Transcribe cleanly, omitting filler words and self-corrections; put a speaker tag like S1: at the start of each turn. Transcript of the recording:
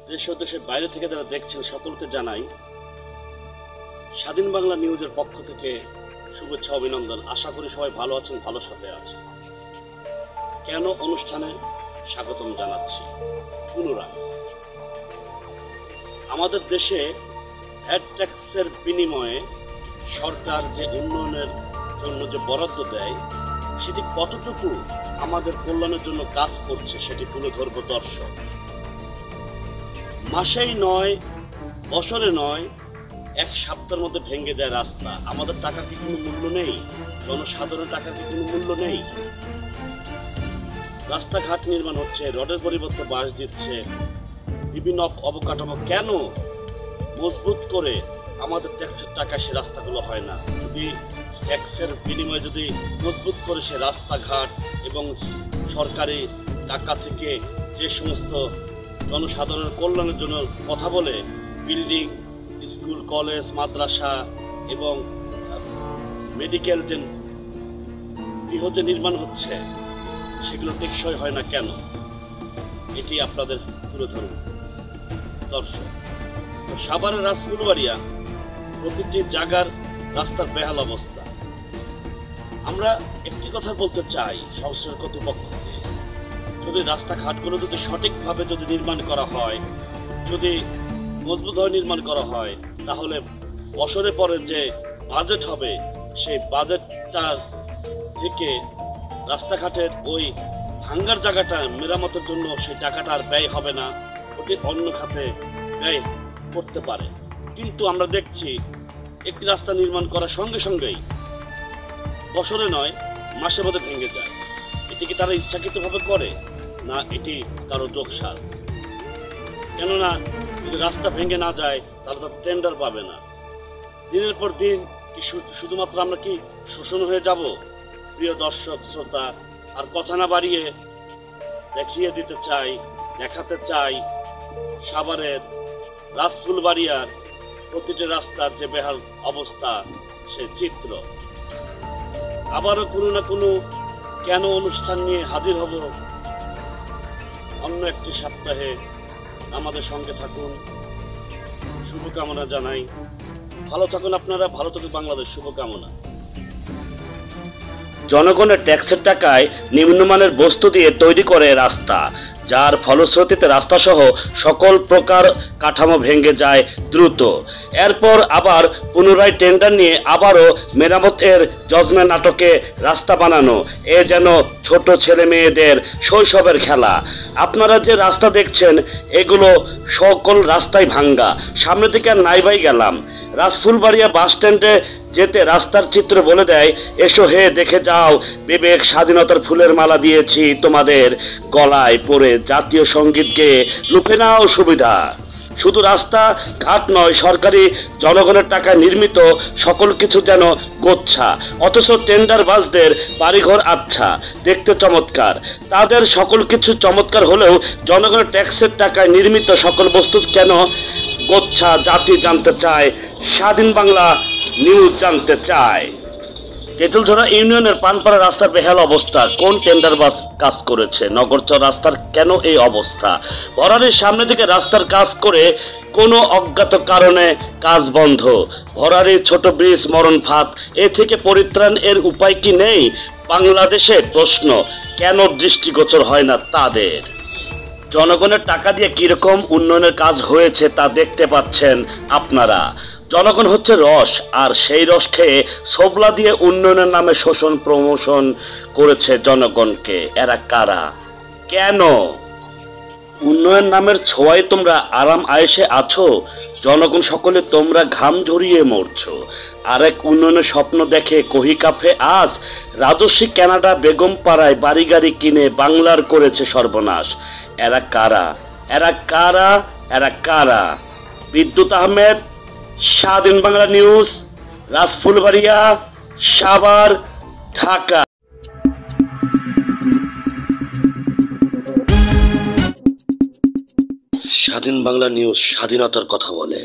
S1: দেশ ও দেশের বাইরে থেকে যারা দেখছেন সকলকে জানাই স্বাধীন বাংলা নিউজের পক্ষ থেকে শুভেচ্ছা অভিনন্দন। আশা করি সবাই ভালো আছেন, ভালো সাথে আছেন। কেন অনুষ্ঠানে স্বাগতম জানাচ্ছি পুনরায়। আমাদের দেশে ভ্যাট ট্যাক্সের বিনিময়ে সরকার যে উন্নয়নের জন্য যে বরাদ্দ দেয় সেটি কতটুকু আমাদের কল্যাণের জন্য কাজ করছে সেটি তুলে ধরব দর্শক। মাসেই নয়, বছরে নয়, এক সপ্তাহের মধ্যে ভেঙে যায় রাস্তা। আমাদের টাকা কি কোনো মূল্য নেই? জনসাধারণের টাকা কি কোনো মূল্য নেই? রাস্তাঘাট নির্মাণ হচ্ছে, রডের পরিবর্তে বাঁশ দিচ্ছে, বিভিন্ন অবকাঠামো কেন মজবুত করে আমাদের ট্যাক্সের টাকা সে রাস্তাগুলো হয় না? যদি ট্যাক্সের বিনিময়ে যদি মজবুত করে সে রাস্তাঘাট এবং সরকারি টাকা থেকে যে সমস্ত জনসাধারণের কল্যাণের জন্য কথা বলে বিল্ডিং, স্কুল, কলেজ, মাদ্রাসা এবং মেডিকেল যে গৃহ যে নির্মাণ হচ্ছে সেগুলো টেকসই হয় না কেন? এটি আপনাদের তুলে ধরুন দর্শক। তো সাভারের রাজফুলবাড়িয়া প্রতিটি জায়গার রাস্তার বেহাল অবস্থা। আমরা একটি কথা বলতে চাই সংস্কার কর্তৃপক্ষকে, যদি রাস্তাঘাটগুলো যদি সঠিকভাবে যদি নির্মাণ করা হয়, যদি মজবুতভাবে নির্মাণ করা হয়, তাহলে বছরের পরে যে বাজেট হবে সেই বাজেটটার থেকে রাস্তাঘাটের ওই ভাঙ্গার জায়গাটা মেরামতের জন্য সেই টাকাটা আর ব্যয় হবে না, ওটি অন্য খাতে ব্যয় করতে পারে। কিন্তু আমরা দেখছি একটি রাস্তা নির্মাণ করার সঙ্গে সঙ্গেই বছরে নয় মাসের মধ্যে ভেঙে যায়। এটি কি তারা ইচ্ছাকৃতভাবে করে না এটি কারো যোগসার? কেননা যদি রাস্তা ভেঙে না যায় তাহলে তো টেন্ডার পাবে না। দিনের পর দিন কি শুধুমাত্র আমরা কি শোষণ হয়ে যাব? প্রিয় দর্শক শ্রোতা, আর কথা না বাড়িয়ে দেখিয়ে দিতে চাই, দেখাতে চাই সাভারের রাজফুলবাড়িয়ার প্রতিটি রাস্তার যে বেহাল অবস্থা, সে চিত্র। আবারও কোনো না কোনো কেন অনুষ্ঠান নিয়ে হাজির হব অন্য একটি সপ্তাহে। আমাদের সঙ্গে থাকুন, শুভকামনা জানাই। ভালো থাকুন আপনারা, ভালো থাকুন বাংলাদেশ, শুভকামনা। জনগণের ট্যাক্সের টাকায় নিম্নমানের বস্তু দিয়ে তৈরি করে রাস্তা, যার ফলশ্রুতিতে রাস্তাসহ সকল প্রকার কাঠামো ভেঙে যায় দ্রুত। এরপর আবার পুনরায় টেন্ডার নিয়ে আবারও মেরামতের জজমেন্ট নাটকে রাস্তা বানানো, এ যেন ছোট ছেলে মেয়েদের শৈশবের খেলা। আপনারা যে রাস্তা দেখছেন এগুলো সকল রাস্তাই ভাঙ্গা। সামনে থেকে আর নাইবাই গেলাম, রাজফুলবাড়িয়া বাস স্ট্যান্ডে যেতে রাস্তার চিত্র বলে দেয়, এসো হে দেখে যাও, বিবেক স্বাধীনতার ফুলের মালা দিয়েছি তোমাদের গলায় পরে, জাতীয় সঙ্গীত গেয়ে লুফে নাও সুবিধা। শুধু রাস্তা ঘাট নয়, সরকারি জনগণের টাকায় নির্মিত সকল কিছু যেন গোচ্ছা, অথচ টেন্ডার বাসদের বাড়িঘর আচ্ছা, দেখতে চমৎকার। তাদের সকল কিছু চমৎকার হলেও জনগণের ট্যাক্সের টাকায় নির্মিত সকল বস্তু কেন গোচ্ছা? জাতি জানতে চায়, স্বাধীন বাংলা নিউজ জানতে চায়। তেঁতুলঝরা ইউনিয়নের পানপাড়া রাস্তার বেহাল অবস্থা, কোন টেন্ডার বাস কাজ করেছে? নগরচর রাস্তার কেন এই অবস্থা? ভরারির সামনে থেকে রাস্তার কাজ করে কোনো অজ্ঞাত কারণে কাজ বন্ধ। ভরারি ছোট ব্রিজ মরণ ফাঁদ, এ থেকে পরিত্রাণ এর উপায় কি নেই? বাংলাদেশে প্রশ্ন, কেন দৃষ্টিগোচর হয় না তাদের? জনগণের টাকা দিয়ে কিরকম উন্নয়নের কাজ হয়েছে তা দেখতে পাচ্ছেন আপনারা। জনগণ হচ্ছে রস, আর সেই রস খেয়ে ছোবলা দিয়ে উন্নয়নের নামে শোষণ প্রমোশন করেছে জনগণকে। এরা কারা? কেন? উন্নয়ন নামের ছোঁয়ায় তোমরা আরাম আয়েশে আছো, জনগণ সকলে তোমরা ঘাম ঝরিয়ে মরছো। আরেক উন্নয়নের স্বপ্ন দেখে কহি কাফে আজ, রাজস্বী কানাডা বেগম পাড়ায় বাড়ি গাড়ি কিনে বাংলার করেছে সর্বনাশ। এরা কারা? এরা কারা? এরা কারা? বিদ্যুৎ আহমেদ, স্বাধীন বাংলা নিউজ, রাজফুলবাড়িয়া, সাভার, ঢাকা। স্বাধীন বাংলা নিউজ স্বাধীনতার কথা বলে।